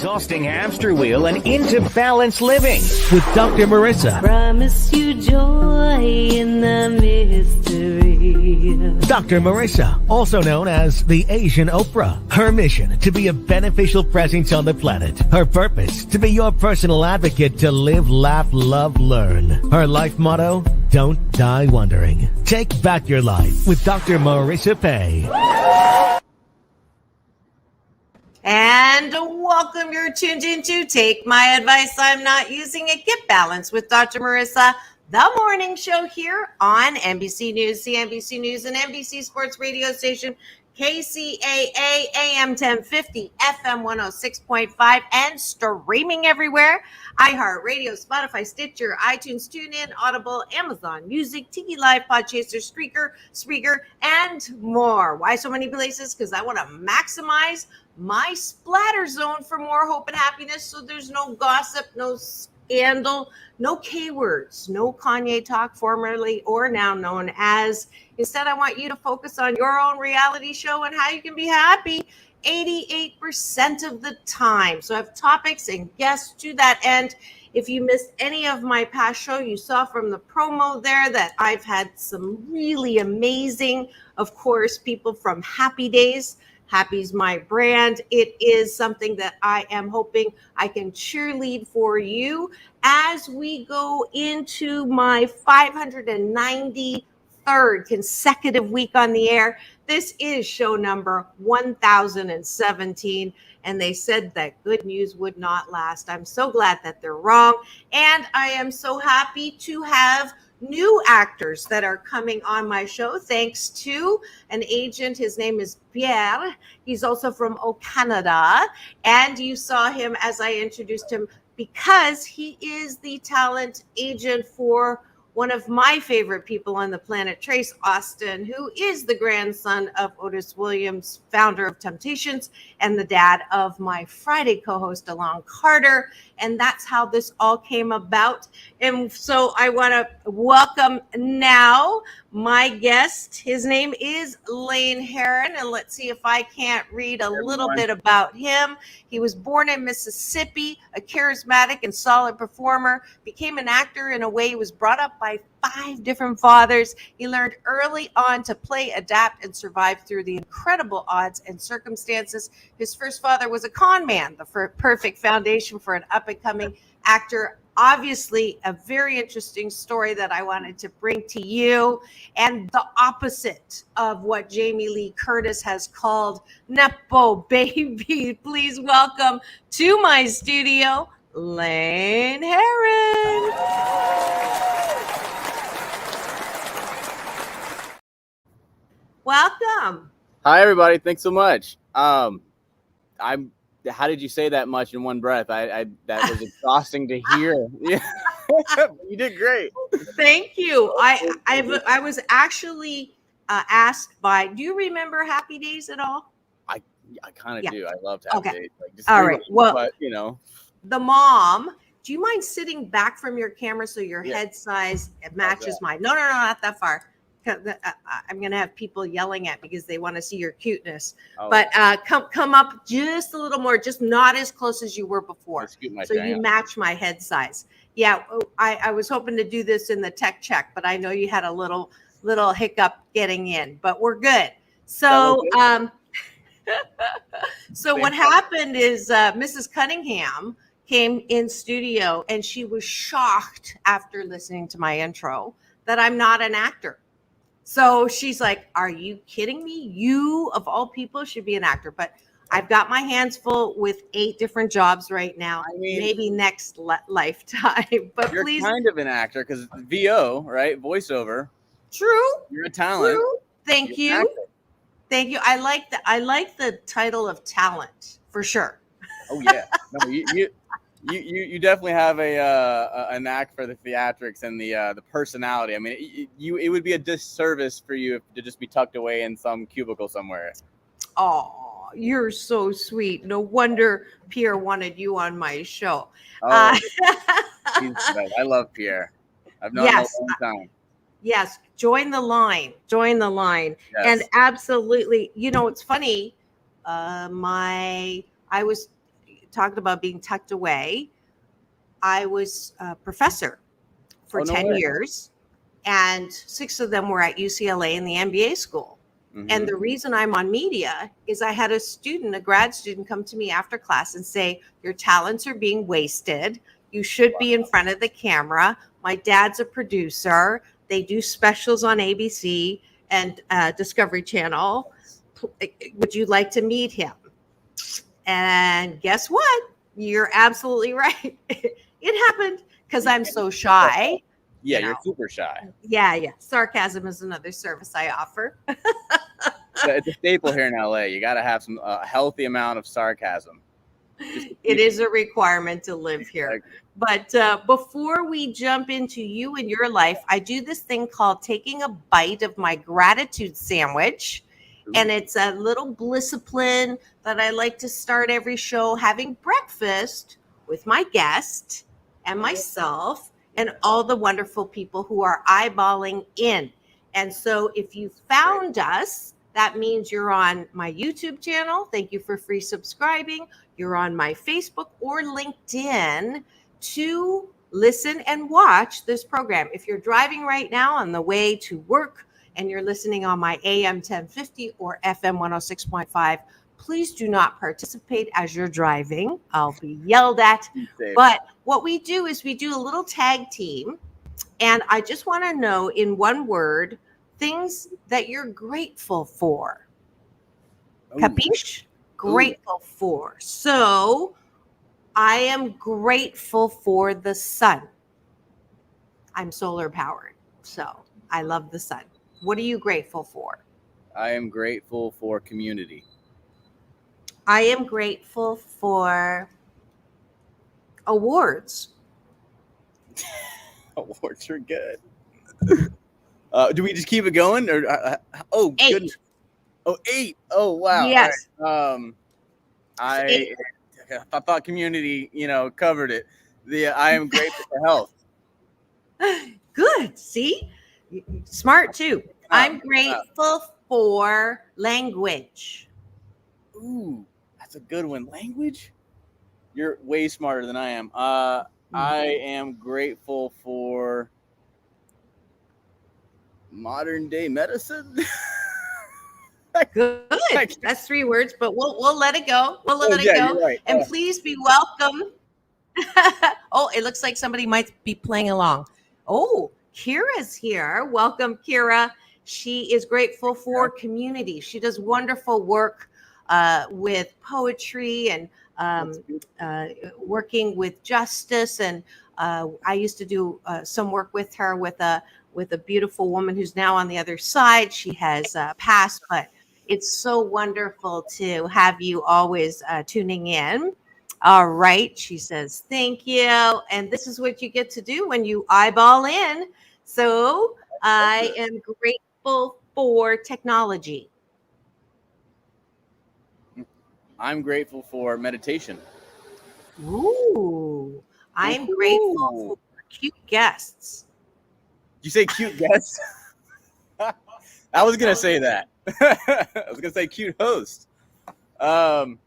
Exhausting hamster wheel and into balanced living with Dr. Marissa. Promise you joy in the mystery. Dr. Marissa, also known as the Asian Oprah. Her mission, to be a beneficial presence on the planet. Her purpose, to be your personal advocate to live, laugh, love, learn. Her life motto, don't die wondering. Take back your life with Dr. Marissa Pay. And welcome, you're tuned into Take My Advice, I'm Not Using It, Get Balanced with Dr. Marissa, the morning show here on NBC News, CNBC News, and NBC Sports radio station, KCAA, AM 1050, FM 106.5, and streaming everywhere. iHeartRadio, Spotify, Stitcher, iTunes, TuneIn, Audible, Amazon Music, TV Live, Podchaser, Spreaker, and more. Why so many places? Because I want to maximize my splatter zone for more hope and happiness, so there's no gossip, no scandal, no K-words, no Kanye talk, formerly or now known as. Instead, I want you to focus on your own reality show and how you can be happy 88% of the time. So I have topics and guests to that end. If you missed any of my past show, you saw from the promo there that I've had some really amazing, of course, people from Happy Days. Happy's my brand. It is something that I am hoping I can cheerlead for you as we go into my 593rd consecutive week on the air. This is show number 1017, and they said that good news would not last. I'm so glad that they're wrong, and I am so happy to have new actors that are coming on my show, thanks to an agent. His name is Pierre. He's also from Canada. And you saw him as I introduced him because he is the talent agent for one of my favorite people on the planet, Trace Austin, who is the grandson of Otis Williams, founder of Temptations, and the dad of my Friday co-host, Alon Carter. And that's how this all came about. And so I want to welcome now my guest. His name is Layne Herrin. And let's see if I can't read a little bit about him. He was born in Mississippi, a charismatic and solid performer, became an actor in a way he was brought up by 5 different fathers. He learned early on to play, adapt, and survive through the incredible odds and circumstances. His first father was a con man, the perfect foundation for an up-and-coming actor. Obviously, a very interesting story that I wanted to bring to you, and the opposite of what Jamie Lee Curtis has called Nepo baby. Please welcome to my studio, Layne Herrin. Welcome. Hi, everybody. Thanks so much. How did you say that much in one breath? That was exhausting to hear. Yeah, you did great. Thank you. I was actually asked by. Do you remember Happy Days at all? I kind of do. I loved Happy Days. All right. Well, but the mom. Do you mind sitting back from your camera so your head size matches mine? No, not that far. I'm going to have people yelling at because they want to see your cuteness. But come up just a little more, just not as close as you were before. So you match my head size. Yeah, I was hoping to do this in the tech check, but I know you had a little hiccup getting in, but we're good. So so what happened is Mrs. Cunningham came in studio and she was shocked after listening to my intro that I'm not an actor. So she's like, are you kidding me? You, of all people, should be an actor. But I've got my hands full with 8 different jobs right now. I mean, maybe next lifetime. But you're please. Kind of an actor because VO, right? Voiceover. True. You're a talent. True. Thank you. Thank you. I like the title of talent for sure. Oh yeah. No, you definitely have a knack for the theatrics and the personality. I mean, it would be a disservice for you to just be tucked away in some cubicle somewhere. Oh, you're so sweet. No wonder Pierre wanted you on my show. I love Pierre. I've known him a long time. Yes, join the line. Yes. And absolutely, it's funny. talked about being tucked away. I was a professor for Oh, no 10 way. years, and 6 of them were at UCLA in the MBA school. And the reason I'm on media is I had a grad student come to me after class and say, your talents are being wasted. You should be in front of the camera. My dad's a producer. They do specials on ABC and Discovery Channel. Would you like to meet him? And guess what? You're absolutely right. It happened because I'm so shy. Yeah, You you're know. super shy. Yeah. Sarcasm is another service I offer. It's a staple here in LA. You got to have some healthy amount of sarcasm. It is a requirement to live here. But before we jump into you and your life, I do this thing called taking a bite of my gratitude sandwich. And it's a little discipline that I like to start every show, having breakfast with my guest and myself and all the wonderful people who are eyeballing in. And so if you found us, that means you're on my YouTube channel. Thank you for free subscribing. You're on my Facebook or LinkedIn to listen and watch this program. If you're driving right now on the way to work and you're listening on my AM 1050 or FM 106.5, please do not participate as you're driving. I'll be yelled at. But what we do is we do a little tag team. And I just want to know in one word, things that you're grateful for. Capiche? Grateful for. So I am grateful for the sun. I'm solar powered, so I love the sun. What are you grateful for? I am grateful for community. I am grateful for awards. Awards are good. Do we just keep it going? Or 8. Goodness. 8. Oh, wow. Yes. Right. I thought community, covered it. I am grateful for health. Good. See? Smart too. I'm grateful for language. Ooh, that's a good one. Language? You're way smarter than I am. I am grateful for modern day medicine. Good. That's 3 words, but we'll let it go. We'll let it go. You're right. And please be welcome. Oh, it looks like somebody might be playing along. Oh, Kira's here. Welcome, Kira. She is grateful for community. She does wonderful work with poetry and working with justice. And I used to do some work with her with a beautiful woman who's now on the other side. She has passed, but it's so wonderful to have you always tuning in. All right. She says, thank you. And this is what you get to do when you eyeball in. So I am grateful for technology. I'm grateful for meditation. Ooh, I'm grateful for cute guests. Did you say cute guests? I was going to say that. I was going to say cute host. Can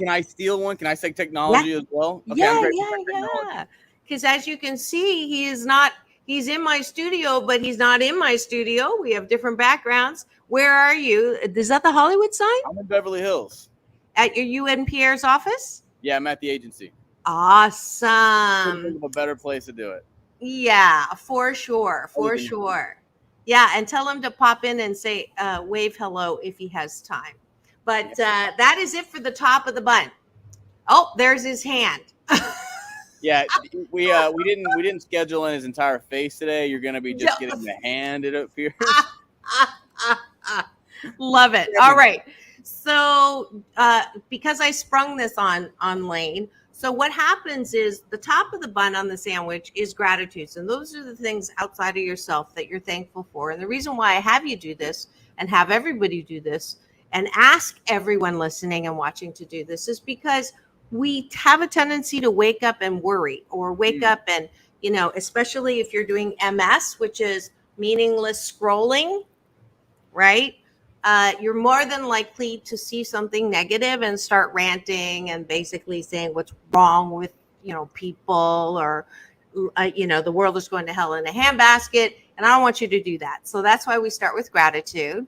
I steal one? Can I say technology as well? Okay, Yeah. Because as you can see, he's in my studio, but he's not in my studio. We have different backgrounds. Where are you? Is that the Hollywood sign? I'm in Beverly Hills. At your UNPR's office? Yeah, I'm at the agency. Awesome. Think of a better place to do it. Yeah, for sure. Yeah, and tell him to pop in and say wave hello if he has time. But that is it for the top of the bun. Oh, there's his hand. Yeah, we didn't schedule in his entire face today. You're gonna be just getting the hand, it appears. Love it. All right. So because I sprung this on Layne, so what happens is the top of the bun on the sandwich is gratitudes. And those are the things outside of yourself that you're thankful for. And the reason why I have you do this and have everybody do this and ask everyone listening and watching to do this is because we have a tendency to wake up and worry or wake up and, especially if you're doing MS, which is meaningless scrolling, right? you're more than likely to see something negative and start ranting and basically saying what's wrong with, people, or, the world is going to hell in a handbasket. And I don't want you to do that. So that's why we start with gratitude.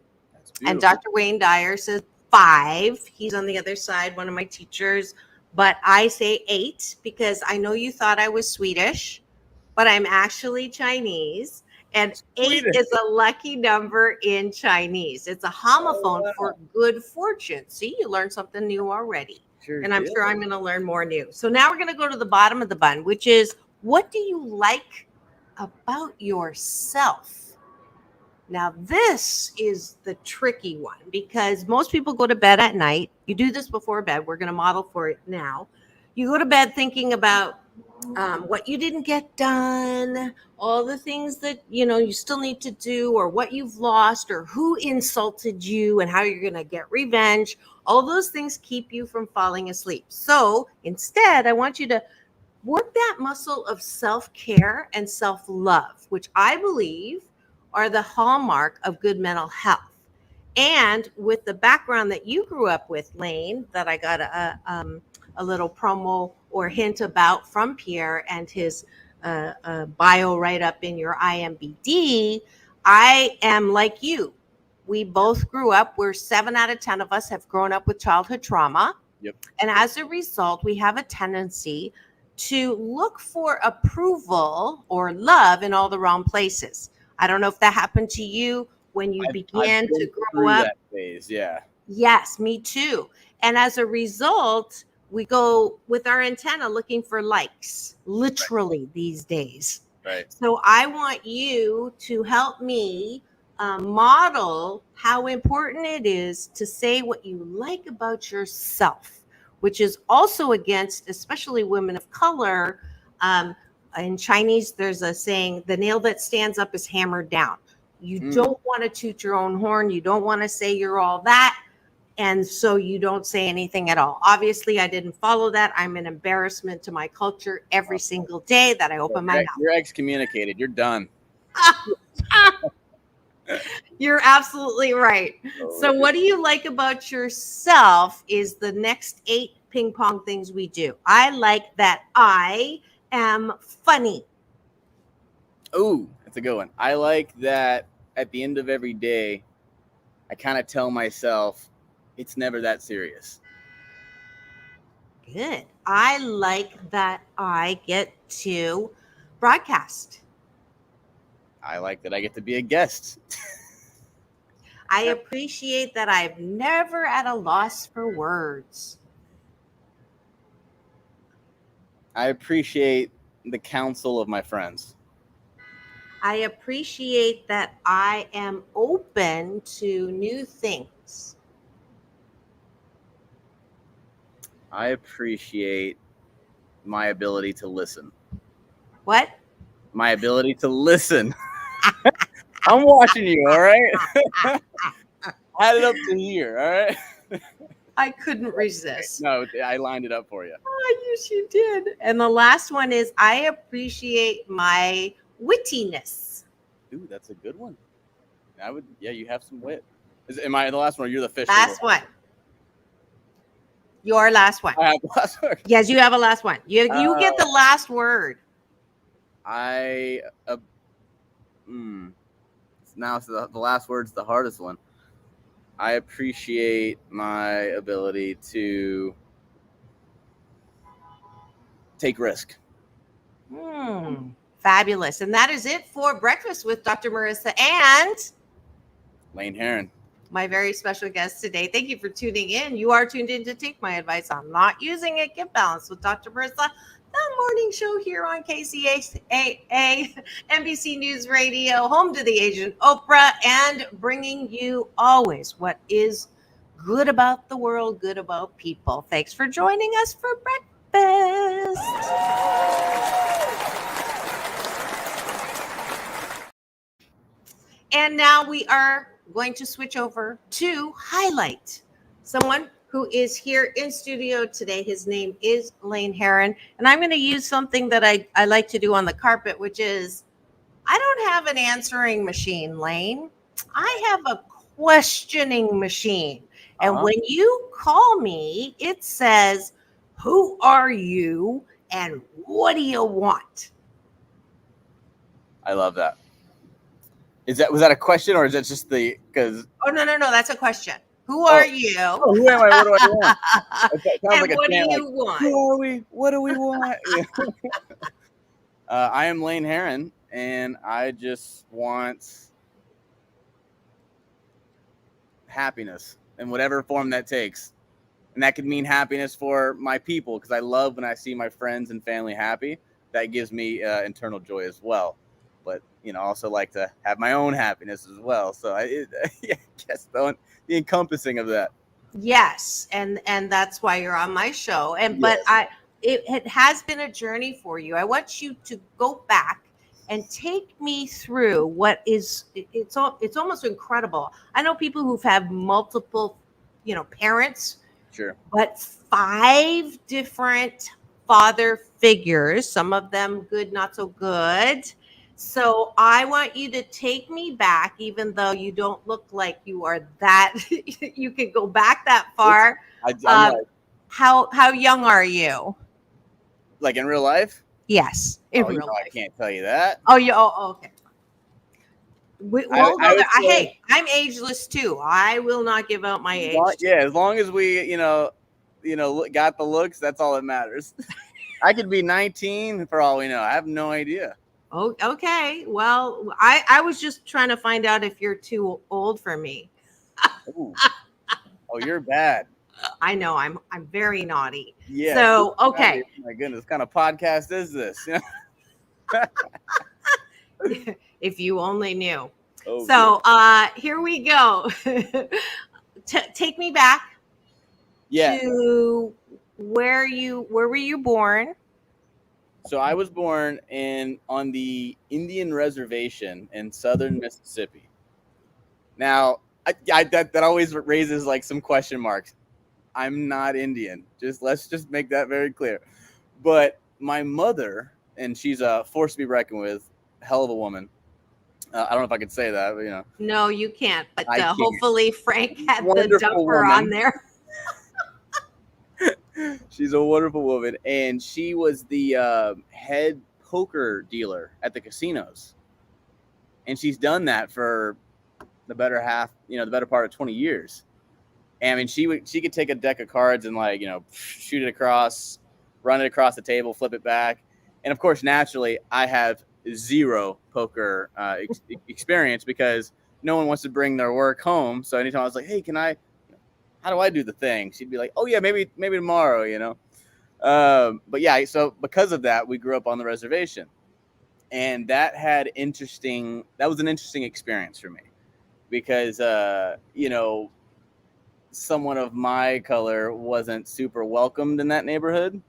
And Dr. Wayne Dyer says 5. He's on the other side, one of my teachers. But I say 8 because I know you thought I was Swedish, but I'm actually Chinese. And 8 is a lucky number in Chinese. It's a homophone for good fortune. See, you learned something new already. And I'm sure I'm going to learn more new. So now we're going to go to the bottom of the bun, which is, what do you like about yourself? Now, this is the tricky one because most people go to bed at night. You do this before bed. We're going to model for it now. You go to bed thinking about what you didn't get done, all the things that, you still need to do, or what you've lost, or who insulted you and how you're going to get revenge. All those things keep you from falling asleep. So instead, I want you to work that muscle of self-care and self-love, which I believe are the hallmark of good mental health. And with the background that you grew up with, Layne, that I got a little promo or hint about from Pierre and his bio write-up in your IMBD, I am like you. We both grew up, 7 out of 10 of us have grown up with childhood trauma. Yep. And as a result, we have a tendency to look for approval or love in all the wrong places. I don't know if that happened to you when you began to grow up. That phase, yeah. Yes, me too. And as a result, we go with our antenna looking for likes, literally these days. Right. So I want you to help me model how important it is to say what you like about yourself, which is also against, especially women of color. In Chinese, there's a saying, the nail that stands up is hammered down. You don't want to toot your own horn. You don't want to say you're all that. And so you don't say anything at all. Obviously, I didn't follow that. I'm an embarrassment to my culture every single day that I open my mouth. You're excommunicated. You're done. You're absolutely right. So what do you like about yourself is the next 8 ping pong things we do. I like that I am funny. Oh, that's a good one. I like that at the end of every day, I kind of tell myself it's never that serious. Good. I like that I get to broadcast. I like that I get to be a guest. I appreciate that I'm never at a loss for words. I appreciate the counsel of my friends. I appreciate that I am open to new things. I appreciate my ability to listen. What? My ability to listen. I'm watching you, all right? Add it up to here, all right? I couldn't resist. No, I lined it up for you. Oh, yes, you did. And the last one is I appreciate my wittiness. Ooh, that's a good one. You have some wit. Am I the last one or you're the fish? Last one. Your last one. I have the last word. Yes, you have a last one. You get the last word. Now the last word's the hardest one. I appreciate my ability to take risk. Fabulous. And that is it for Breakfast with Dr. Marissa and Layne Herrin, my very special guest today. Thank you for tuning in. You are tuned in to Take My Advice on Not Using It. Get Balanced with Dr. Marissa, the morning show here on KCAA, NBC News Radio, home to the Asian Oprah, and bringing you always what is good about the world, good about people. Thanks for joining us for breakfast. And now we are going to switch over to highlight someone who is here in studio today. His name is Layne Herrin. And I'm going to use something that I like to do on the carpet, which is I don't have an answering machine, Layne. I have a questioning machine. And Uh-huh. when you call me, it says, "Who are you and what do you want?" I love that. Was that a question or is that just because? Oh, no, no, no. That's a question. Who are you? Oh, who am I? What do I want? It sounds And like a what do chant, like, you want? who are we? What do we want? Yeah. I am Layne Herrin, and I just want happiness in whatever form that takes. And that could mean happiness for my people, because I love when I see my friends and family happy. That gives me internal joy as well. But, also like to have my own happiness as well. So I guess the encompassing of that. Yes, and that's why you're on my show. And but Yes. it has been a journey for you. I want you to go back and take me through what is it's almost incredible. I know people who've had multiple, parents, Sure. but 5 different father figures, some of them good, not so good. So I want you to take me back, even though you don't look like you are that, you can go back that far. I'm Um, how young are you? like in real life. Yes, in Oh, real I life. can't tell you that. Oh, okay. I would say, Hey, I'm ageless too. I will not give out my age. as long as we, got the looks, that's all that matters. I could be 19 for all we know. I have no idea. Oh, okay. Well, I was just trying to find out if you're too old for me. Ooh. Oh, you're bad. I know I'm very naughty. Yes. So, okay. My goodness, what kind of podcast is this? If you only knew. Oh, So, here we go. Take me back yeah. to where were you born? So I was born on the Indian reservation in southern Mississippi. Now, that always raises like some question marks. I'm not Indian. Let's just make that very clear. But my mother, and she's a force to be reckoned with, hell of a woman. I don't know if I could say that, but No, you can't. But I can't. hopefully Frank had Wonderful the dumper woman. on there. She's a wonderful woman, and she was the head poker dealer at the casinos, and she's done that for the better part of 20 years. And I mean, she could take a deck of cards and shoot it across, run it across the table, flip it back, and of course, naturally, I have zero poker experience because no one wants to bring their work home. So anytime I was like, "Hey, how do I do the thing?" She'd be like, "Oh yeah, maybe tomorrow," But yeah, so because of that, we grew up on the reservation, and that was an interesting experience for me because someone of my color wasn't super welcomed in that neighborhood,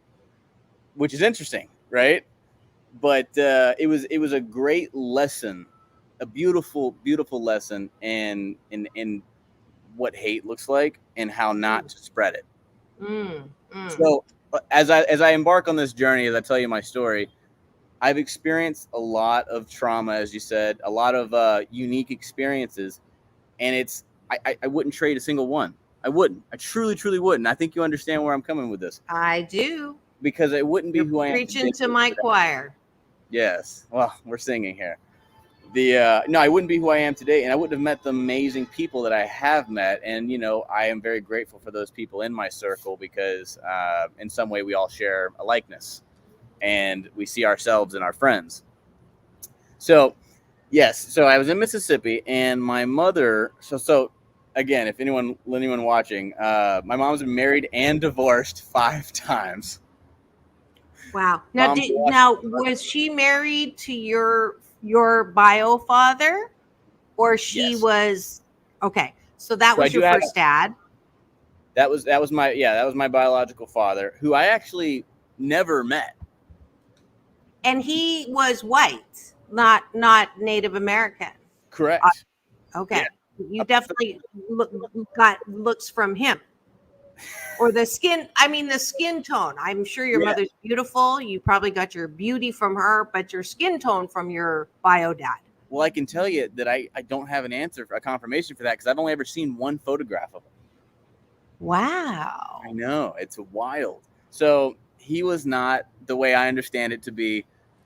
which is interesting, right? But it was a great lesson, a beautiful lesson in what hate looks like and how not to spread it. So as I embark on this journey, as I tell you my story, I've experienced a lot of trauma, as you said, a lot of unique experiences, and I wouldn't trade a single one. I wouldn't. I truly wouldn't. I think you understand where I'm coming with this. I do. Because it wouldn't be who I am. Preaching to my choir. Yes. Well, we're singing here. No, I wouldn't be who I am today, and I wouldn't have met the amazing people that I have met. And I am very grateful for those people in my circle because in some way we all share a likeness, and we see ourselves in our friends. So, yes. So I was in Mississippi, and my mother. So again, if anyone watching, my mom's been married and divorced 5 times. Wow. Now, was she married to your bio father, or she was? Okay, so that was your first dad. That was my biological father, who I actually never met. And he was white, not Native American. Correct. Okay, yeah. You definitely got looks from him. Or the skin, the skin tone. I'm sure your mother's beautiful. You probably got your beauty from her, but your skin tone from your bio dad. Well, I can tell you that I don't have an answer for a confirmation for that because I've only ever seen one photograph of him. Wow. I know, it's wild. So he was not, the way I understand it, to be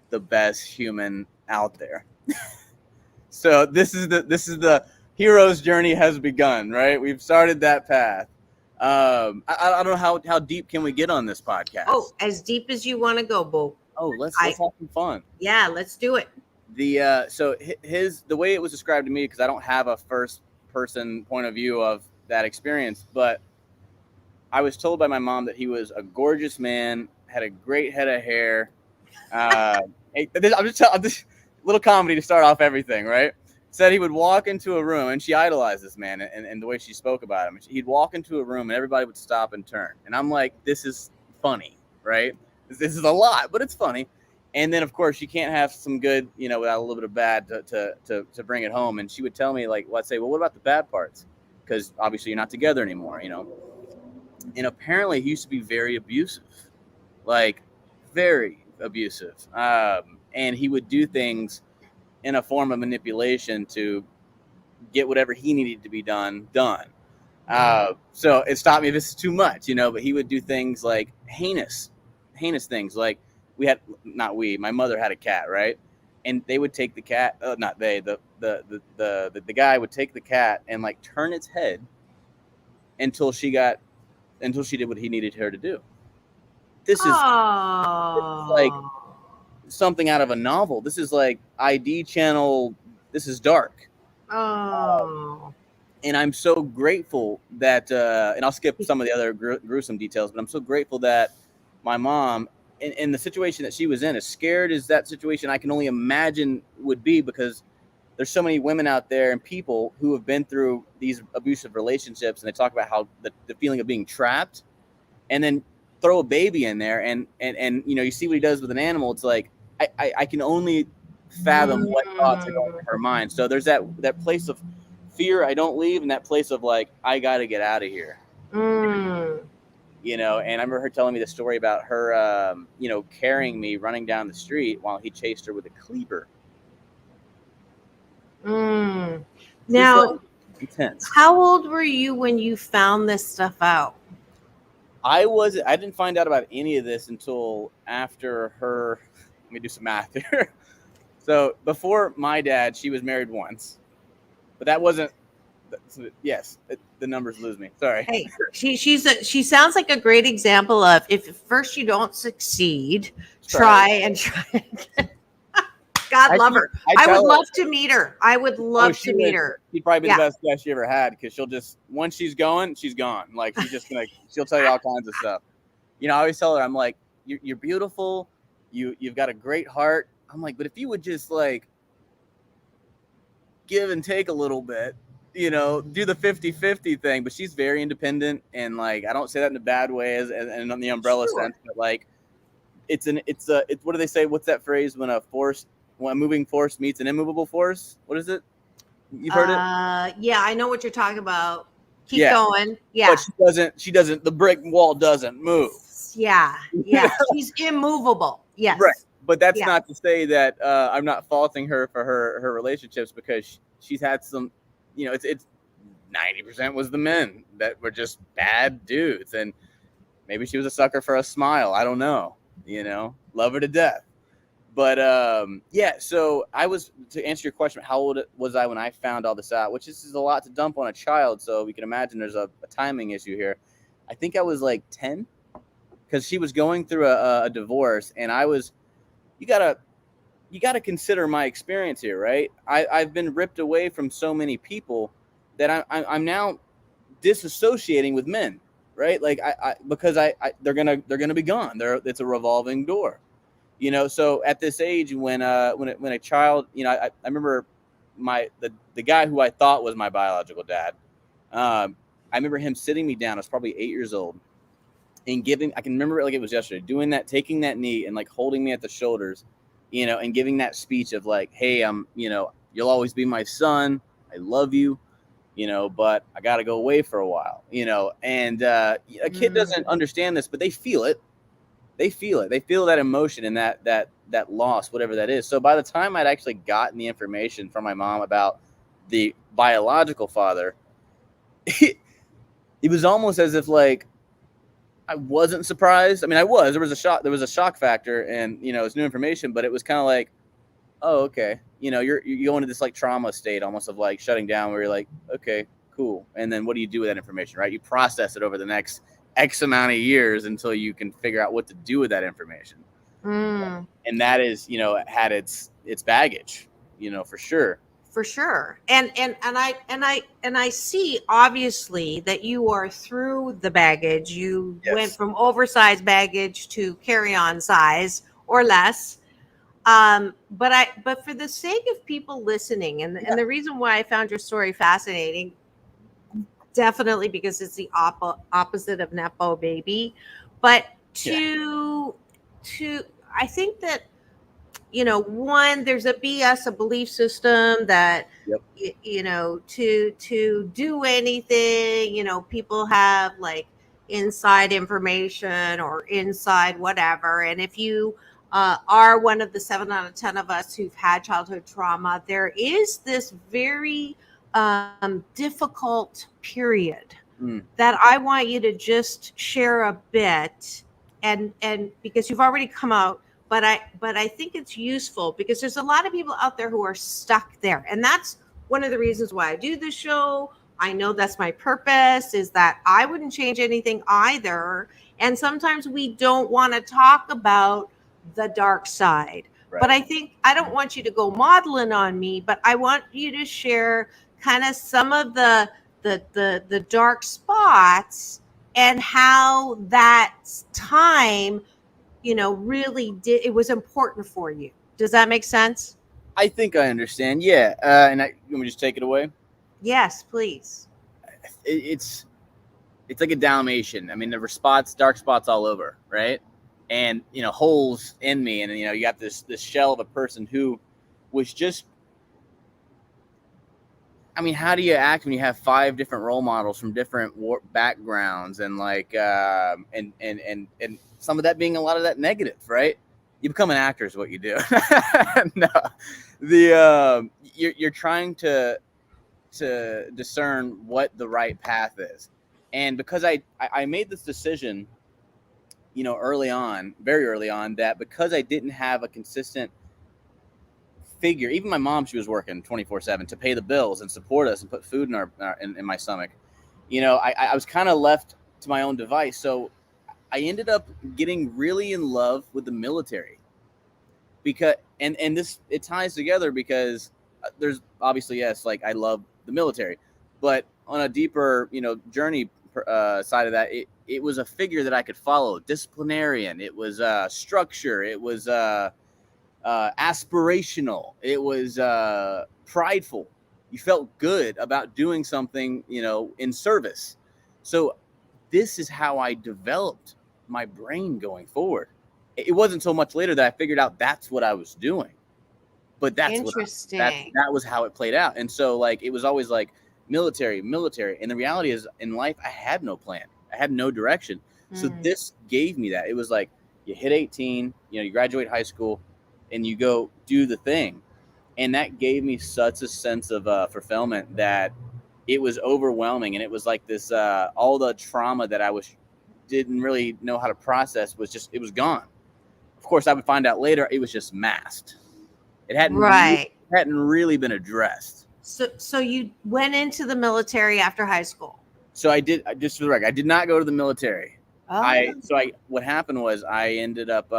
the best human out there. So this is the hero's journey has begun, right? We've started that path. I don't know how deep can we get on this podcast? Oh, as deep as you want to go, Bo. Oh, let's have some fun. Yeah, let's do it. So the way it was described to me, because I don't have a first person point of view of that experience, but I was told by my mom that he was a gorgeous man, had a great head of hair. I'm just little comedy to start off everything, right? Said he would walk into a room, and she idolized this man, and the way she spoke about him. He'd walk into a room, and everybody would stop and turn. And I'm like, this is funny, right? This is a lot, but it's funny. And then, of course, you can't have some good, without a little bit of bad to bring it home. And she would tell me, like, let's say, well, what about the bad parts? Because obviously you're not together anymore, And apparently he used to be very abusive, like very abusive. And he would do things in a form of manipulation to get whatever he needed to be done. So it stopped me if this is too much, but he would do things like heinous things. Like my mother had a cat, right? And they would take the cat, the guy would take the cat and like turn its head until she did what he needed her to do. This is like something out of a novel. This is like ID channel. This is dark. Oh. And I'm so grateful that, and I'll skip some of the other gruesome details, but I'm so grateful that my mom, in the situation that she was in, as scared as that situation I can only imagine would be, because there's so many women out there and people who have been through these abusive relationships, and they talk about how the feeling of being trapped, and then throw a baby in there, and you see what he does with an animal. It's like I can only fathom what thoughts are going through her mind. So there's that place of fear, I don't leave, and that place of like, I got to get out of here. And I remember her telling me the story about her, carrying me running down the street while he chased her with a cleaver. Now, intense. How old were you when you found this stuff out? I didn't find out about any of this until after her. Let me do some math here. So before my dad, she was married once, but that wasn't. Yes, the numbers lose me. Sorry. Hey, she sounds like a great example of, if at first you don't succeed, try again. God love her. I would love to meet her. I would love to meet her. She'd probably be the best guest she ever had, because she'll just, once she's gone, she's gone. Like, she'll tell you all kinds of stuff. I always tell her, I'm like, you're beautiful. You've got a great heart. I'm like, but if you would just like give and take a little bit, do the 50-50 thing. But she's very independent, and like, I don't say that in a bad way and on the umbrella sense, but like, it's what do they say? What's that phrase when a moving force meets an immovable force? What is it? You've heard it? Yeah, I know what you're talking about. Keep going. Yeah. But she doesn't, the brick wall doesn't move. Yeah. She's immovable. Yes. Right. But that's not to say that I'm not faulting her for her relationships, because she's had some, it's 90% was the men that were just bad dudes. And maybe she was a sucker for a smile. I don't know, love her to death. But so to answer your question, how old was I when I found all this out, which is a lot to dump on a child. So we can imagine there's a timing issue here. I think I was like 10, because she was going through a divorce, and you gotta consider my experience here, right? I've been ripped away from so many people that I'm now disassociating with men, right? Like because they're gonna be gone. It's a revolving door. So at this age, when a child, I remember the guy who I thought was my biological dad. I remember him sitting me down. I was probably 8 years old, and I can remember it like it was yesterday, doing that, taking that knee and like holding me at the shoulders, and giving that speech of like, hey, you'll always be my son. I love you, but I got to go away for a while, and a kid doesn't understand this, but they feel it. They feel that emotion and that that loss, whatever that is. So by the time I'd actually gotten the information from my mom about the biological father, it was almost as if like I wasn't surprised. I mean, I was. There was a shock factor, and it's new information, but it was kind of like, oh, okay. You go into this like trauma state, almost of like shutting down, where you're like, okay, cool. And then what do you do with that information, right? You process it over the next X amount of years until you can figure out what to do with that information. And that is, had its baggage, for sure. For sure. And I see obviously that you are through the baggage. You went from oversized baggage to carry-on size or less. But for the sake of people listening, and the reason why I found your story fascinating, definitely because it's the opposite of Nepo baby, but I think that one, there's a belief system that to do anything, people have like inside information or inside whatever, and if you are one of the 7 out of 10 of us who've had childhood trauma, there is this very difficult period that I want you to just share a bit, and because you've already come out, but I think it's useful because there's a lot of people out there who are stuck there, and that's one of the reasons why I do the show. I know that's my purpose, is that I wouldn't change anything either, and sometimes we don't want to talk about the dark side. Right. But I don't want you to go modeling on me, but I want you to share kind of some of the dark spots and how that time, really it was important for you. Does that make sense? I think I understand. Yeah. And you want me to just take it away? Yes, please. It's like a Dalmatian. I mean, there were dark spots all over, right? And, holes in me. And, you got this shell of a person who was just, I mean, how do you act when you have 5 different role models from different backgrounds and like, and some of that being a lot of that negative, right? You become an actor is what you do. No, you're trying to discern what the right path is. And because I made this decision, very early on, that because I didn't have a consistent figure, even my mom, she was working 24/7 to pay the bills and support us and put food in my stomach. I was kind of left to my own device. So I ended up getting really in love with the military because, and this, it ties together because there's obviously, yes, like I love the military, but on a deeper, journey side of that, it was a figure that I could follow. Disciplinarian. It was structure. It was aspirational. It was prideful. You felt good about doing something, in service. So this is how I developed my brain going forward. It wasn't so much later that I figured out that's what I was doing, but that's interesting. That was how it played out. And so like, it was always like military. And the reality is in life, I had no plan. I had no direction. So this gave me that. It was like, you hit 18, you graduate high school and you go do the thing. And that gave me such a sense of fulfillment that it was overwhelming. And it was like this, all the trauma that I didn't really know how to process it was gone. Of course, I would find out later it was just masked. It hadn't really been addressed. So you went into the military after high school? So I did, just for the record, I did not go to the military. What happened was I ended up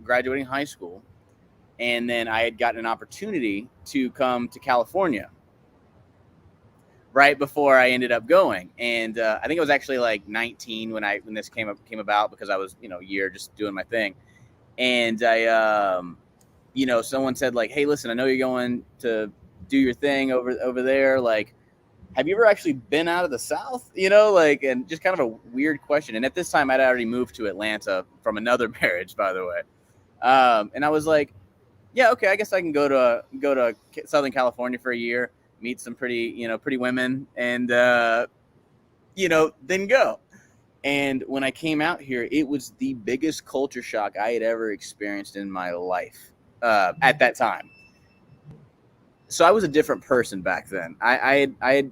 graduating high school, and then I had gotten an opportunity to come to California right before I ended up going. And I think I was actually like 19 when this came about, because I was, a year just doing my thing. And I, someone said like, hey, listen, I know you're going to do your thing over there. Like, have you ever actually been out of the South? And just kind of a weird question. And at this time I'd already moved to Atlanta from another marriage, by the way. And I was like, yeah, okay, I guess I can go to Southern California for a year, meet some pretty women, and then go. And when I came out here, it was the biggest culture shock I had ever experienced in my life at that time. So I was a different person back then. I had,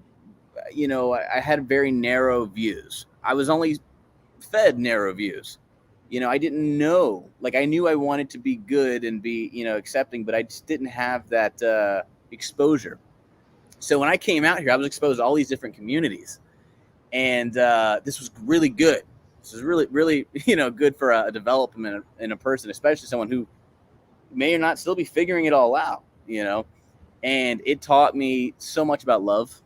you know, I had very narrow views. I was only fed narrow views. You know, I didn't know, like I knew I wanted to be good and be, you know, accepting, but I just didn't have that exposure. So when I came out here, I was exposed to all these different communities, and this was really good. This is really, really, you know, good for a development in a person, especially someone who may or not still be figuring it all out, you know. And it taught me so much about love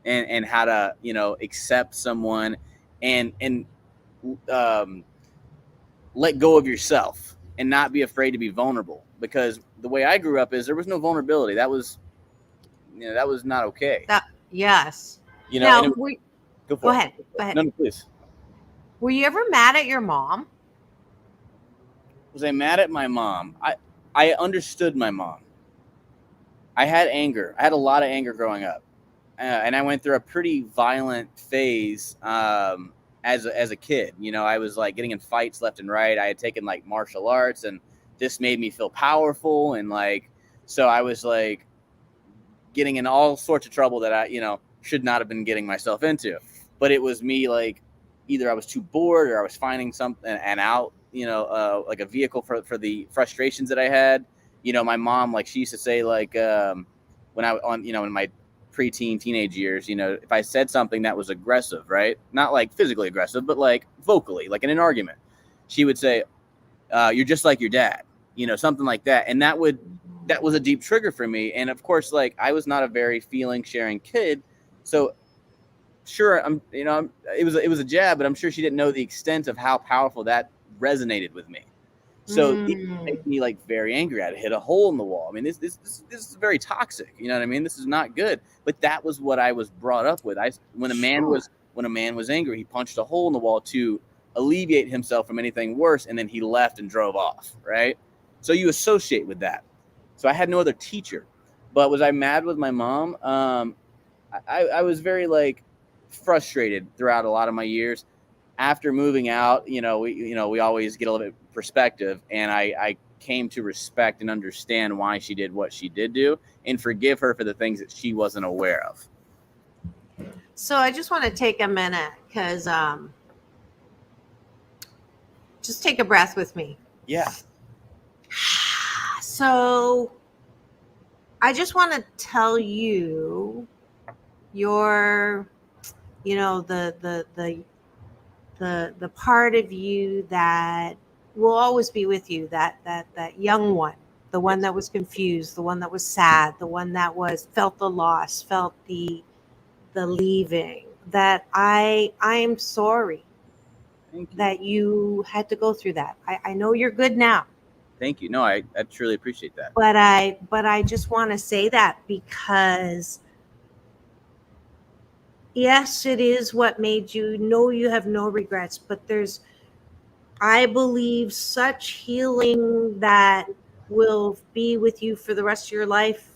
and how to, you know, accept someone and let go of yourself and not be afraid to be vulnerable. Because the way I grew up is there was no vulnerability. That was, you know, that was not okay. Yes. You know, Now, and go ahead. Go ahead. No, please. Were you ever mad at your mom? Was I mad at my mom? I understood my mom. I had anger. I had a lot of anger growing up. And I went through a pretty violent phase as a kid. You know, I was like getting in fights left and right. I had taken like martial arts, and this made me feel powerful. And like, so I was like getting in all sorts of trouble that I, you know, should not have been getting myself into. But it was me, like, either I was too bored or I was finding something and out, you know, like a vehicle for the frustrations that I had. You know, my mom, like, she used to say, like, when I on, you know, in my preteen, teenage years, you know, if I said something that was aggressive, right? Not like physically aggressive, but like vocally, like in an argument, she would say, you're just like your dad, you know, something like that. And that was a deep trigger for me. And of course, like, I was not a very feeling sharing kid. So sure, it was a jab, but I'm sure she didn't know the extent of how powerful that resonated with me. So it made me like very angry. I'd hit a hole in the wall. I mean, this is very toxic. You know what I mean? This is not good. But that was what I was brought up with. When a man was angry, he punched a hole in the wall to alleviate himself from anything worse, and then he left and drove off. Right? So you associate with that. So I had no other teacher. But was I mad with my mom? I was very like frustrated throughout a lot of my years. After moving out, we always get a little bit of perspective, and I came to respect and understand why she did what she did do and forgive her for the things that she wasn't aware of. So I just want to take a minute because just take a breath with me. Yeah. So I just want to tell you your, the part of you that will always be with you, that young one, the one that was confused, the one that was sad, the one that felt the loss, felt the leaving, that I am sorry that you had to go through that. I know you're good now. Thank you. No, I truly appreciate that. But I just want to say that because yes, it is what made you know you have no regrets, but there's, I believe, such healing that will be with you for the rest of your life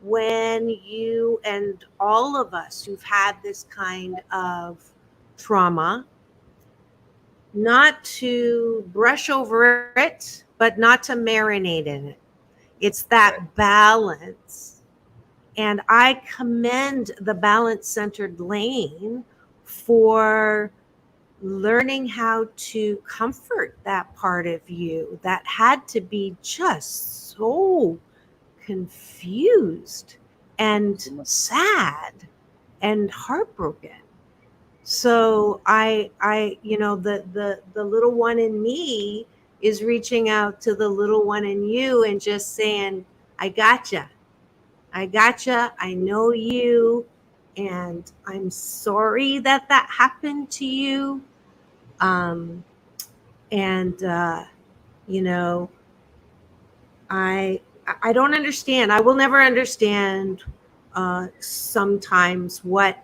when you and all of us who've had this kind of trauma, not to brush over it, but not to marinate in it. It's that balance. And I commend the balance-centered Layne for learning how to comfort that part of you that had to be just so confused and sad and heartbroken. So I the little one in me is reaching out to the little one in you and just saying, I gotcha. I know you, and I'm sorry that happened to you. I don't understand. I will never understand sometimes what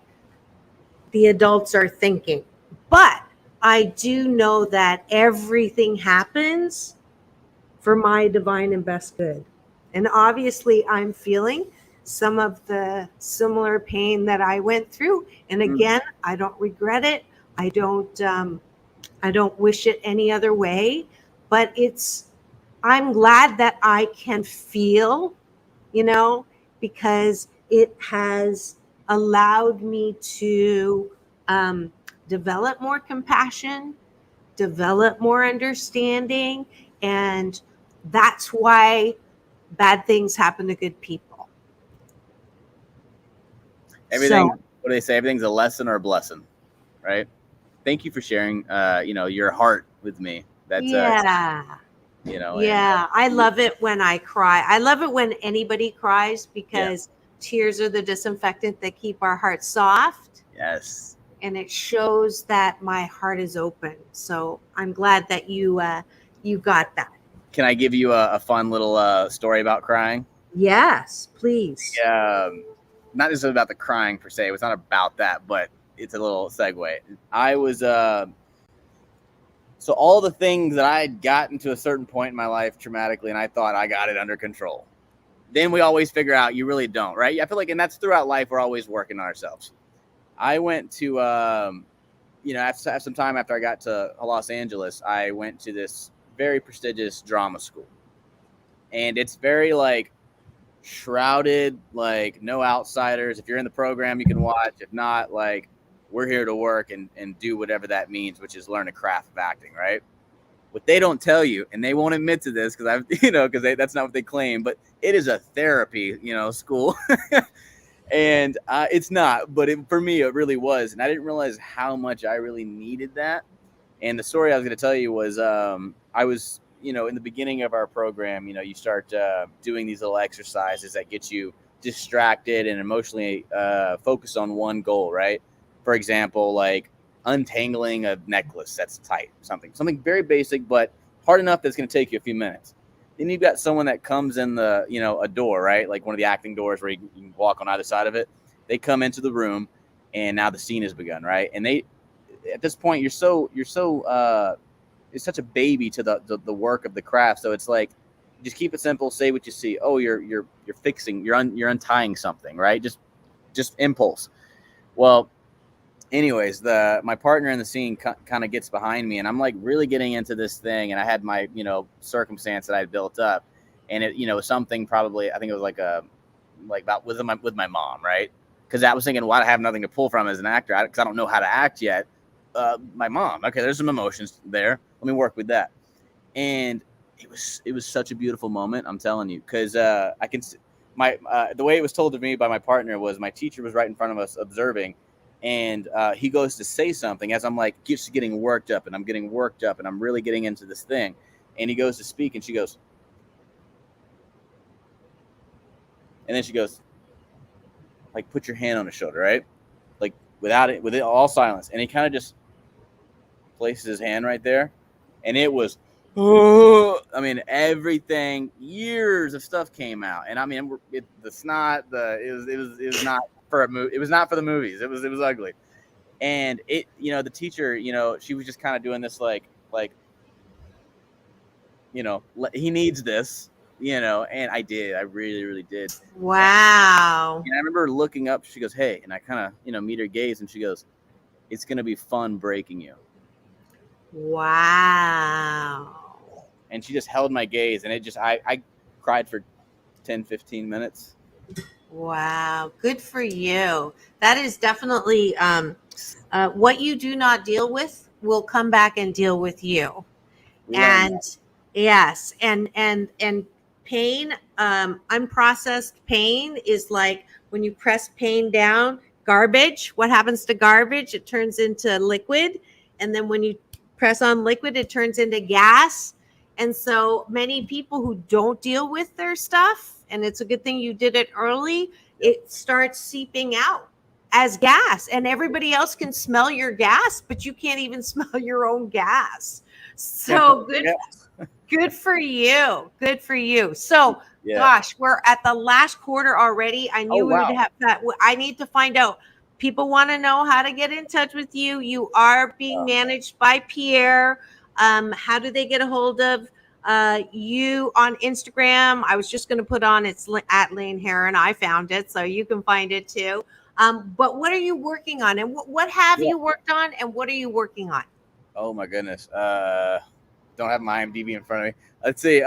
the adults are thinking, but I do know that everything happens for my divine and best good. And obviously I'm feeling some of the similar pain that I went through. And again, I don't regret it. I don't wish it any other way, but I'm glad that I can feel, you know, because it has allowed me to develop more compassion, develop more understanding, and that's why bad things happen to good people. Everything, So, what do they say? Everything's a lesson or a blessing, right? Thank you for sharing, your heart with me. That's, yeah. and Yeah, I love it when I cry. I love it when anybody cries yeah, because tears are the disinfectant that keep our hearts soft, yes. and it shows that my heart is open. So I'm glad that you got that. Can I give you a fun little story about crying? Yes, please. Not just about the crying per se. It was not about that, but it's a little segue. I was so all the things that I had gotten to a certain point in my life traumatically, and I thought I got it under control. Then we always figure out you really don't, right? I feel like, and that's throughout life. We're always working on ourselves. I went to, after some time after I got to Los Angeles, I went to this very prestigious drama school, and it's very like shrouded, like no outsiders. If you're in the program, you can watch. If not, like we're here to work and do whatever that means, which is learn a craft of acting, right? What they don't tell you, and they won't admit to this because that's not what they claim, but it is a therapy, school. And it's not, but for me, it really was. And I didn't realize how much I really needed that. And the story I was going to tell you was I was, in the beginning of our program, you start doing these little exercises that get you distracted and emotionally focused on one goal, right? For example, like untangling a necklace that's tight, something very basic, but hard enough that's going to take you a few minutes. Then you've got someone that comes in the, a door, right? Like one of the acting doors where you can walk on either side of it. They come into the room and now the scene has begun, right? And at this point, you're such a baby to the work of the craft. So it's like, just keep it simple. Say what you see. Oh, you're fixing, you're untying something, right? Just impulse. Well, anyways, my partner in the scene kind of gets behind me, and I'm like really getting into this thing, and I had my circumstance that I had built up, and it something probably I think it was like about with my mom, right? Because I was thinking, well, I have nothing to pull from as an actor because I don't know how to act yet. My mom, okay, there's some emotions there. Let me work with that, and it was such a beautiful moment. I'm telling you, because I can the way it was told to me by my partner was my teacher was right in front of us observing. And he goes to say something as I'm like just getting worked up and I'm getting worked up and I'm really getting into this thing. And he goes to speak and she goes, and then she goes, like, put your hand on his shoulder, right? Like with it all silence. And he kind of just places his hand right there. And it was, I mean, everything, years of stuff came out. And I mean, the snot, it was not for a movie. It was not for the movies. It was ugly. And the teacher, she was just kind of doing this like, he needs this, and I really, really did. Wow. And I remember looking up, she goes, hey, and I kind of, meet her gaze and she goes, it's going to be fun breaking you. Wow. And she just held my gaze and I cried for 10, 15 minutes. Wow. Good for you. That is definitely what you do not deal with will come back and deal with you. And yes, and pain, unprocessed pain is like when you press pain down, garbage. What happens to garbage? It turns into liquid. And then when you press on liquid, it turns into gas. And so many people who don't deal with their stuff, and it's a good thing you did it early, it starts seeping out as gas. And everybody else can smell your gas, but you can't even smell your own gas. So good for you. Good for you. So, gosh, we're at the last quarter already. I knew we would have that. I need to find out. People want to know how to get in touch with you. You are being managed by Pierre. How do they get a hold of you on Instagram? I was just going to put on it's at Layne Herrin. I found it, so you can find it too. But what are you working on, and what have Yeah. you worked on, and what are you working on? Oh my goodness. Don't have my IMDb in front of me. Let's see.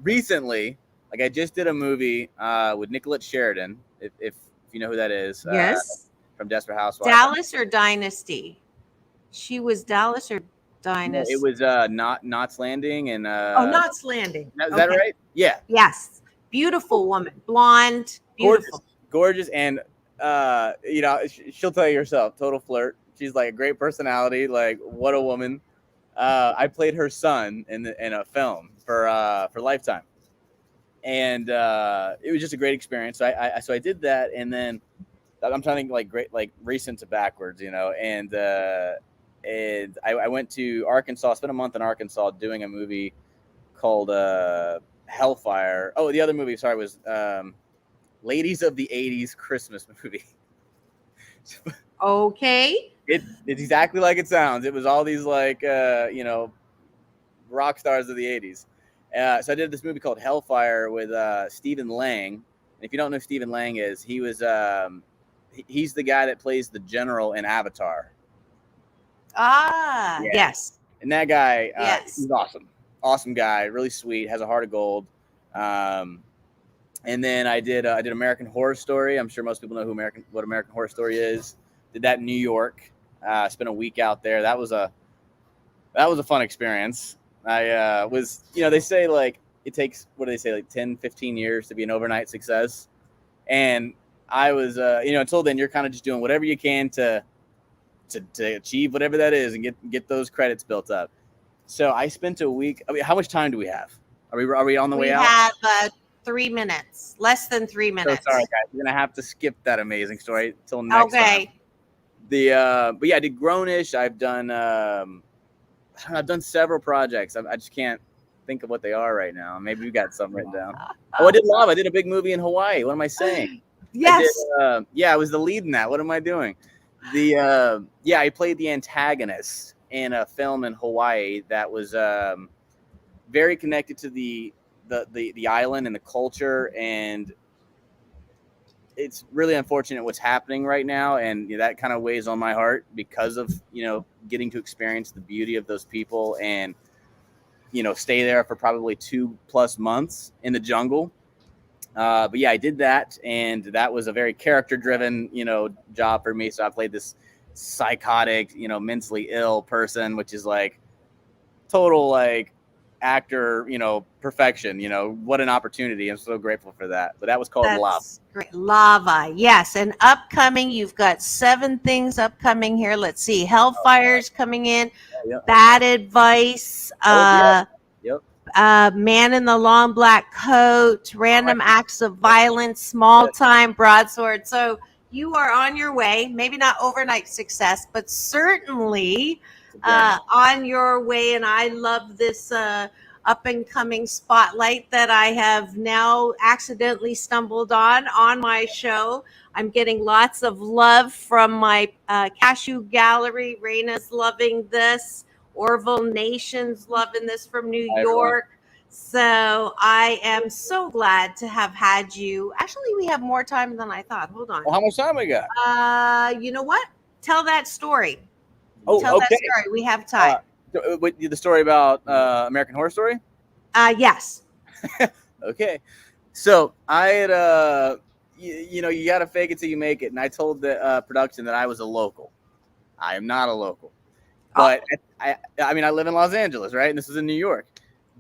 Recently, like I just did a movie with Nicolette Sheridan, if you know who that is, Yes. from Desperate Housewives. Dallas or Dynasty? She was Dallas or No, it Dynasty? was Knots Landing, and Knots Landing. is that right? Yeah. Yes. Beautiful woman. Blonde. Beautiful. Gorgeous, and she'll tell you herself, total flirt. She's like a great personality. Like, what a woman. I played her son in a film for Lifetime, and it was just a great experience. So I did that, and then I'm trying to think like recent to backwards, and I went to Arkansas, spent a month in Arkansas doing a movie called Hellfire. Oh, the other movie, sorry, was Ladies of the 80s Christmas movie. Okay. It's exactly like it sounds. It was all these like rock stars of the 80s. So I did this movie called Hellfire with Stephen Lang. And if you don't know who Stephen Lang is, he was he's the guy that plays the general in Avatar. Yeah. Yes. And that guy, Yes. he's awesome guy, really sweet, has a heart of gold. And then I did American Horror Story. I'm sure most people know what American Horror Story is. Did that in New York. Spent a week out there. That was a fun experience. I was, they say like it takes, what do they say, like 10, 15 years to be an overnight success. And I was, until then, you're kind of just doing whatever you can to achieve whatever that is and get those credits built up. So I spent a week. I mean, how much time do we have? Are we on the way out? We have 3 minutes, less than 3 minutes. So sorry, guys. We're gonna have to skip that amazing story till next time. But yeah, I did Grownish. I've done several projects. I just can't think of what they are right now. Maybe you got some written down. Oh, I did Love. I did a big movie in Hawaii. What am I saying? Yes. I was the lead in that. What am I doing? I played the antagonist in a film in Hawaii that was very connected to the island and the culture, and it's really unfortunate what's happening right now, and that kind of weighs on my heart because of getting to experience the beauty of those people and stay there for probably 2+ months in the jungle. But yeah, I did that, and that was a very character-driven job for me. So I played this psychotic, mentally ill person, which is like total like actor, perfection. What an opportunity. I'm so grateful for that. But that was called Lava. Great. Lava. Yes. And upcoming, you've got 7 things upcoming here. Let's see. Hellfire's coming in. Yeah. Bad Advice. Yep. Man in the Long Black Coat. Random Acts of Violence. Small Time. Broadsword. So you are on your way. Maybe not overnight success, but certainly on your way. And I love this up and coming spotlight that I have now accidentally stumbled on my show. I'm getting lots of love from my Cashew Gallery. Raina's loving this. Orville Nation's loving this from New York. So I am so glad to have had you. Actually, we have more time than I thought. Hold on. Well, how much time we got? You know what? Tell that story. Tell that story. We have time. The story about American Horror Story? Yes. Okay. So I had, you got to fake it till you make it. And I told the production that I was a local. I am not a local. But I live in Los Angeles, right? And this is in New York.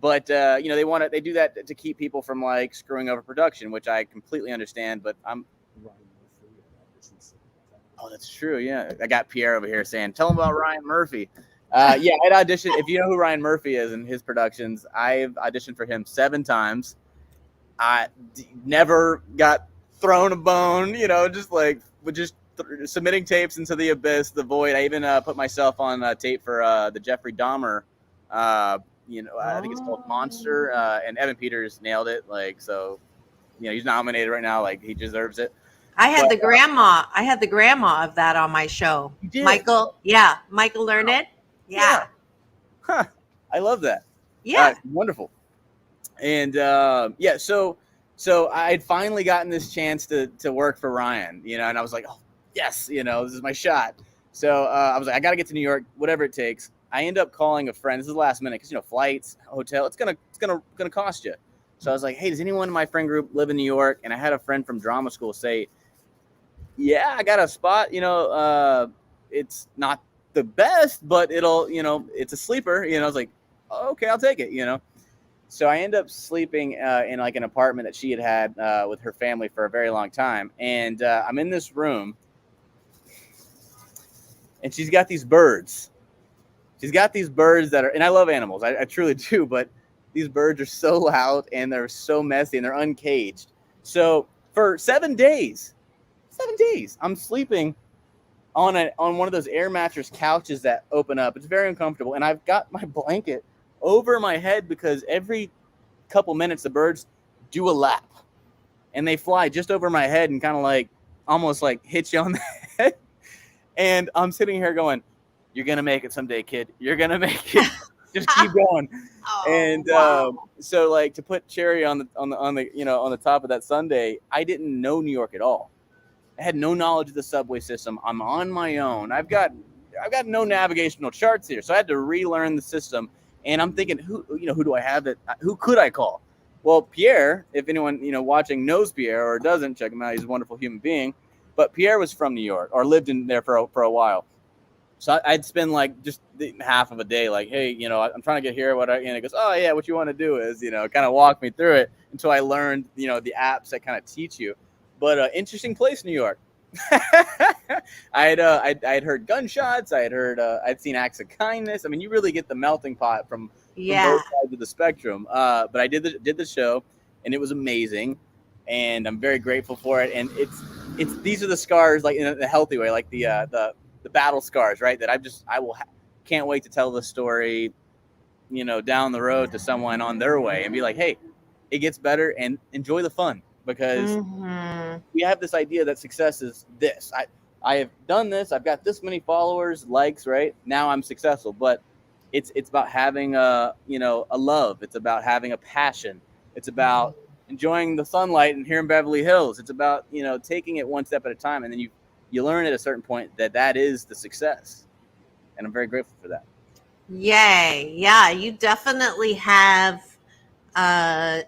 But, they do that to keep people from like screwing over production, which I completely understand. But oh, that's true. Yeah. I got Pierre over here saying, tell him about Ryan Murphy. I'd auditioned. If you know who Ryan Murphy is in his productions, I've auditioned for him 7 times. I never got thrown a bone, just submitting tapes into the abyss, the void. I even put myself on tape for the Jeffrey Dahmer, I think it's called Monster, and Evan Peters nailed it. He's nominated right now. Like, he deserves it. I had the grandma of that on my show. You did? Michael. Yeah. Michael Learned. Yeah. I love that. Yeah. Wonderful. And so So I'd finally gotten this chance to work for Ryan, you know, and I was like, oh, yes, you know, this is my shot. So I was like, I got to get to New York, whatever it takes. I end up calling a friend. This is the last minute because, you know, flights, hotel, it's gonna cost you. So I was like, hey, does anyone in my friend group live in New York? And I had a friend from drama school say, yeah, I got a spot. You know, it's not the best, but it'll, you know, it's a sleeper. You know, I was like, oh, okay, I'll take it, you know. So I end up sleeping in like an apartment that she had with her family for a very long time. And I'm in this room and she's got these birds. She's got these birds that are, and I love animals. I truly do, but these birds are so loud and they're so messy and they're uncaged. So for 7 days, I'm sleeping on one of those air mattress couches that open up. It's very uncomfortable. And I've got my blanket over my head because every couple minutes the birds do a lap and they fly just over my head and kind of like almost like hit you on the head. And I'm sitting here going, you're going to make it someday, kid. You're going to make it. Just keep going. And wow. So like to put cherry on the you know, on the top of that sundae, I didn't know New York at all. I had no knowledge of the subway system. I'm on my own. I've got no navigational charts here. So I had to relearn the system. And I'm thinking, who do I have who could I call? Well, Pierre, if anyone, you know, watching knows Pierre or doesn't, check him out. He's a wonderful human being. But Pierre was from New York or lived in there for a while. So I'd spend like just half of a day like, hey, you know, I'm trying to get here. And he goes, oh, yeah, what you want to do is, you know, kind of walk me through it until I learned, you know, the apps that kind of teach you. But interesting place, New York. I'd heard gunshots. I'd seen acts of kindness. I mean, you really get the melting pot from both sides of the spectrum. But I did the show, and it was amazing, and I'm very grateful for it. And these are the scars, like in a healthy way, like the battle scars, right? That can't wait to tell the story, you know, down the road to someone on their way and be like, hey, it gets better and enjoy the fun. Because we have this idea that success is this. I have done this. I've got this many followers, likes, right? Now I'm successful. But it's about having a love. It's about having a passion. It's about enjoying the sunlight and here in Beverly Hills. It's about, you know, taking it one step at a time. And then you learn at a certain point that is the success. And I'm very grateful for that. Yay. Yeah, you definitely have a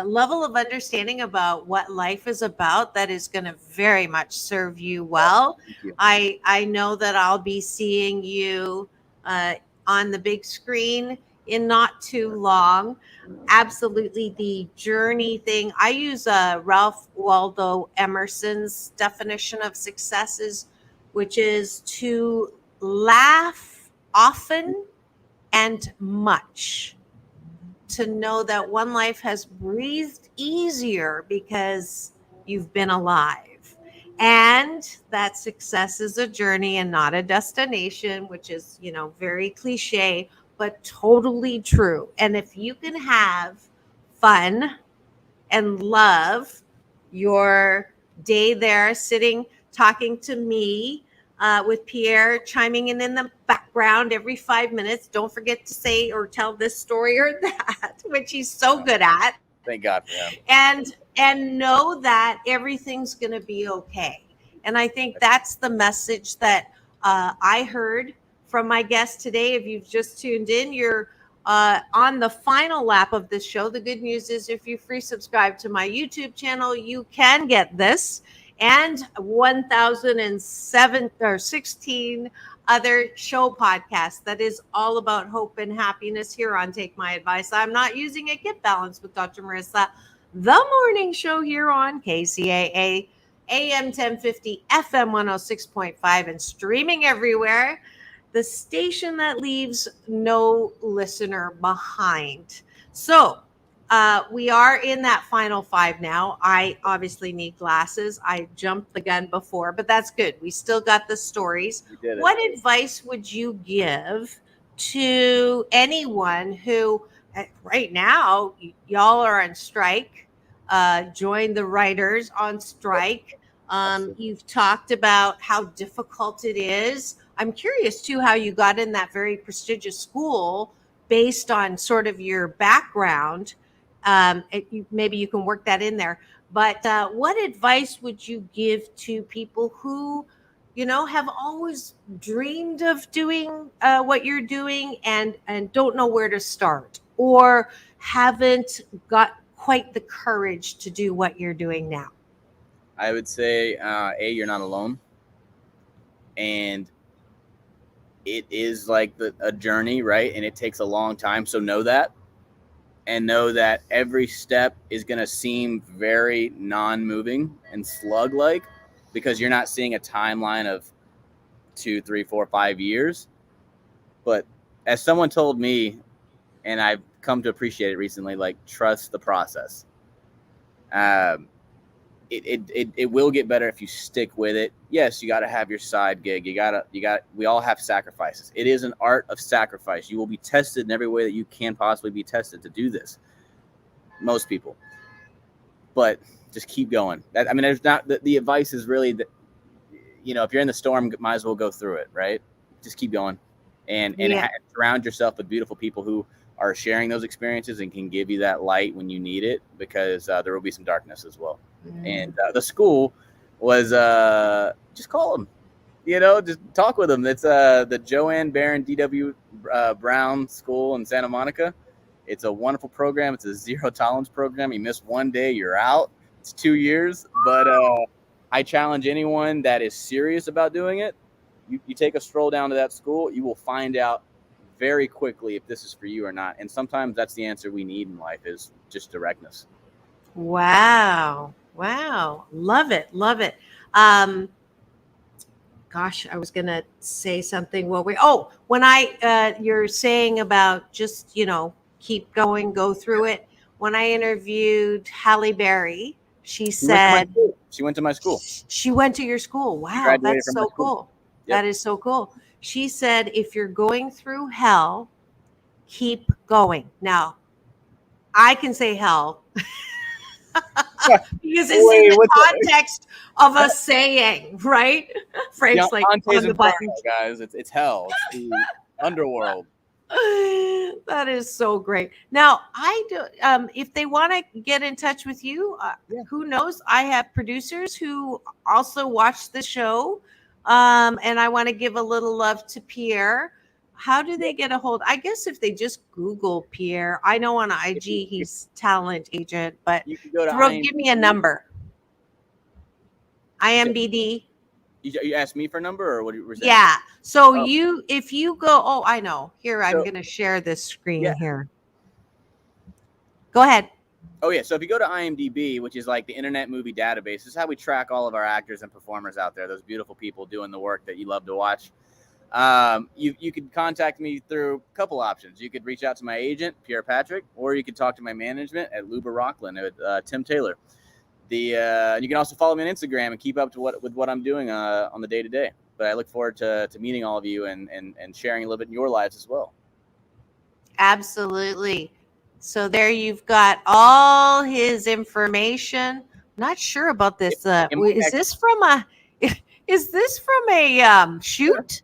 level of understanding about what life is about that is going to very much serve you well. You. I know that I'll be seeing you on the big screen in not too long. Absolutely, the journey thing. I use Ralph Waldo Emerson's definition of success, which is to laugh often and much. To know that one life has breathed easier because you've been alive, and that success is a journey and not a destination, which is, you know, very cliche, but totally true. And if you can have fun and love your day there, sitting, talking to me, with Pierre chiming in the background every 5 minutes. Don't forget to say or tell this story or that, which he's so good at. Thank God for him. And know that everything's going to be okay. And I think that's the message that I heard from my guest today. If you've just tuned in, you're on the final lap of this show. The good news is if you free subscribe to my YouTube channel, you can get this and 1,007 or 16 other show podcasts that is all about hope and happiness here on Take My Advice. I'm Not Using It. Get Balanced with Dr. Marissa, the morning show here on KCAA, AM 1050, FM 106.5, and streaming everywhere. The station that leaves no listener behind. So, we are in that final 5 now. I obviously need glasses. I jumped the gun before, but that's good. We still got the stories. What advice would you give to anyone who, right now, y'all are on strike? Join the writers on strike. You've talked about how difficult it is. I'm curious, too, how you got in that very prestigious school based on sort of your background. maybe you can work that in there. But what advice would you give to people who, have always dreamed of doing what you're doing and don't know where to start, or haven't got quite the courage to do what you're doing now? I would say, you're not alone, and it is like a journey, right? And it takes a long time. So know that, and know that every step is going to seem very non-moving and slug-like, because you're not seeing a timeline of 2, 3, 4, 5 years. But as someone told me, and I've come to appreciate it recently, like, trust the process. It will get better if you stick with it. Yes, you got to have your side gig. We all have sacrifices. It is an art of sacrifice. You will be tested in every way that you can possibly be tested to do this. Most people. But just keep going. There's not, the advice is really that, if you're in the storm, might as well go through it, right? Just keep going, and surround yourself with beautiful people who are sharing those experiences and can give you that light when you need it, because there will be some darkness as well. And the school was just call them, just talk with them. It's the Joanne Barron D.W. Brown School in Santa Monica. It's a wonderful program. It's a zero tolerance program. You miss one day, you're out. It's 2 years, but I challenge anyone that is serious about doing it. You take a stroll down to that school, you will find out very quickly if this is for you or not. And sometimes that's the answer we need in life, is just directness. Wow. Love it. Gosh, I was going to say something. When you're saying about just, keep going, go through it. When I interviewed Halle Berry, she said she went to my school. She went to your school. Wow, that's so cool. Yep. That is so cool. She said, if you're going through hell, keep going. Now, I can say hell because it's in the context of a saying, right? Frank's like on the button, guys. It's hell. It's the underworld. That is so great. Now, I do. If they want to get in touch with you, who knows? I have producers who also watch the show, and I want to give a little love to Pierre. How do they get a hold? I guess if they just Google Pierre. I know on IG he's talent agent, but you can go to give me a number. IMBD. You asked me for a number, or what were you saying? Yeah. So if you go, I know. Here, I'm going to share this screen here. Go ahead. Oh, yeah. So if you go to IMDb, which is like the Internet Movie Database, this is how we track all of our actors and performers out there, those beautiful people doing the work that you love to watch. You could contact me through a couple options. You could reach out to my agent, Pierre Patrick, or you could talk to my management at Luba Rockland, Tim Taylor. You can also follow me on Instagram and keep up to what I'm doing on the day-to-day. But I look forward to meeting all of you and sharing a little bit in your lives as well. Absolutely. So there you've got all his information. Not sure about this. Is this from a shoot?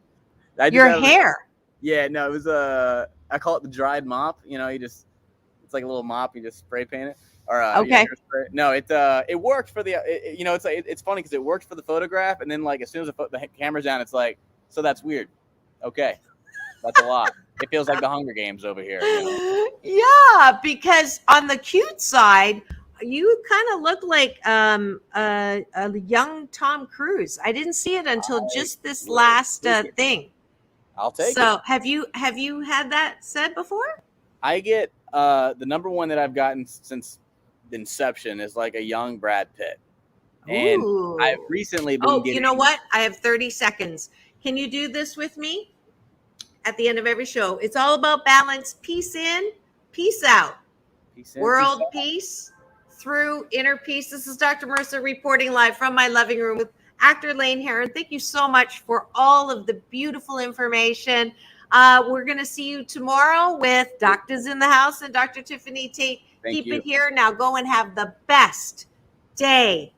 Your hair? Yeah, no, it was I call it the dried mop. It's like a little mop. You just spray paint it. Okay. No, it worked for it's funny because it worked for the photograph, and then like as soon as the camera's down, it's like, so that's weird. Okay, that's a lot. It feels like the Hunger Games over here. Yeah, because on the cute side, you kind of look like a young Tom Cruise. I didn't see it until just this last thing. I'll take it. So have you had that said before? I get the number one that I've gotten since inception is like a young Brad Pitt. And I've recently been getting... you know what? I have 30 seconds. Can you do this with me at the end of every show? It's all about balance. Peace in, peace out. Peace in, World peace through inner peace. This is Dr. Marissa reporting live from my living room with actor Layne Herrin. Thank you so much for all of the beautiful information. We're going to see you tomorrow with Doctors in the House and Dr. Tiffany Tate. Keep it here. Now go and have the best day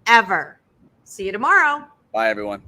ever. See you tomorrow. Bye, everyone.